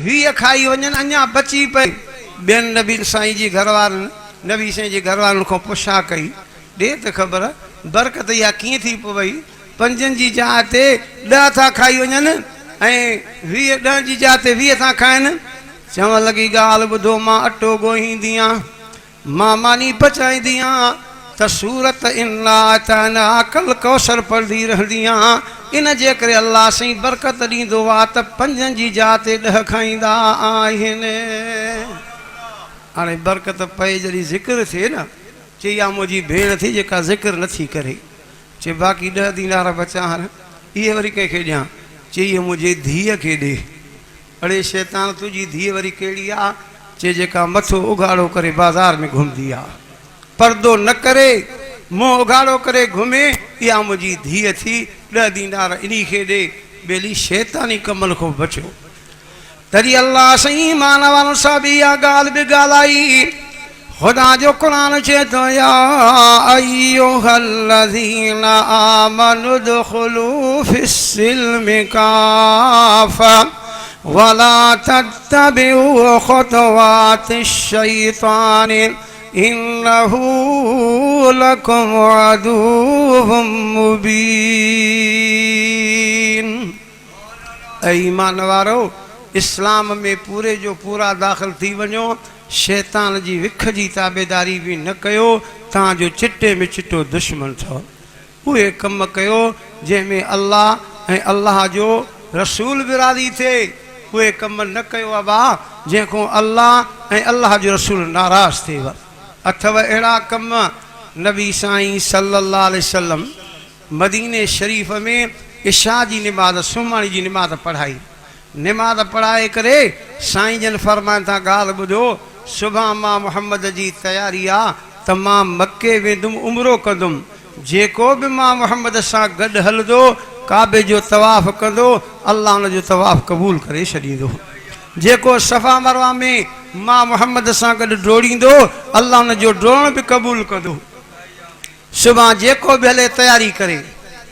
20 खाई वञनि अञा बची पई ॿियनि नबी साईं जी घरवारनि नबी साईं जे घरवारनि खां पुछा कई ॾे त ख़बर बरकत इहा कीअं थी पई 5 जी जाइ ते 10 था खाई वञनि ऐं 20 10 जी जाइ ते 20 था खाइनि चवण लॻी ॻाल्हि ॿुधो मां अटो ॻोहींदी आहियां मां मानी पचाईंदी आहियां त सूरत इन्ना अताना कल कौसर पढ़ंदी रहंदी आहियां इन जे करे अल्लाह साईं बरकत ॾींदो आहे त 5 जी जाइ ते 10 खाईंदा आहिनि। हाणे बरकत पए जॾहिं ज़िक्र थिए न चई आहे मुंहिंजी भेण थी जेका ज़िक्र नथी करे चए बाक़ी 10 दीनार बचा आहिनि इहे वरी कंहिंखे ॾियां चई मुंहिंजे धीअ खे ॾे अड़े शैतान तुंहिंजी धीअ वरी कहिड़ी आहे चए जेका मथो उघाड़ो करे बाज़ार में घुमंदी आहे पर्दो न करे मुंहुं उघाड़ो करे घुमे इहा मुंहिंजी धीअ थी 10 दीनार इन्ही खे ॾे ॿेली शैतानी कमनि खां बचो तॾहिं अल्लाह साईं मानवान सां बि इहा ॻाल्हि बि ॻाल्हाई खुदा जो क़ुरान चए थो या अय्युहल्लज़ीना आमनु दुखुलू फिस्सिल्मि काफ़ा वला तत्तबिउ खुतवातिश शैतान इन्नहु लकुम अदुव्वुम मुबीन। ऐ ईमान वारो इस्लाम में पूरे जो पूरा दाख़िल थी वञो शैतान जी विख जी ताबेदारी भी न कयो तव्हांजो चिट्टे में चिट्टो दुश्मन अथव उहे कम कयो जंहिंमें अल्लाह ऐं अल्लाह जो रसूल बि राज़ी थिए उहे कम न कयो अबा जंहिंखां अल्लाह ऐं अल्लाह जो रसूल नाराज़ थिएव। अथव अहिड़ा कम नबी साईं सल्लल्लाहु अलैहि वसल्लम मदीने शरीफ़ में इशा जी निमाज़ सुम्हण जी निमाज़ पढ़ाई निमाज़ पढ़ाए करे साईं जन फरमाइनि था ॻाल्हि ॿुधो सुभाणे मां मुहम्मद जी तयारी आहे त मां मके वेंदुमि उमरो कंदुमि जेको बि मां मुहम्मद सां गॾु हलंदो काबे जो तवाफ़ कंदो अल्लाह उन जो तवाफ़ क़बूल करे छॾींदो जेको सफ़ा मरवा में मां मुहम्मद सां गॾु डोड़ींदो अल्लाह उन जो डोड़ण बि क़बूल कंदो। सुभाणे जेको बि हले तयारी करे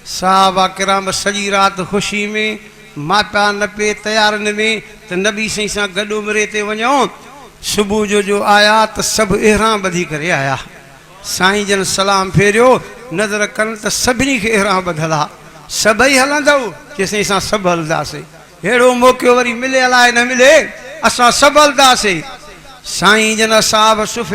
साहबा किराम सॼी राति ख़ुशी में माता न पे तयारनि में त नबी साईं सां गॾु उमिरे ते वञो सुबुह जो आया त सभु इहराम ॿधी करे आया साईं जन सलाम फेरियो नज़र कनि त सभिनी खे इहराम ॿधल आहे सभई हलंदव चइसि असां सभु हलंदासीं अहिड़ो मौक़ो वरी मिले अलाए न मिले असां सभु हलंदासीं साईं जन साहब सुफ़े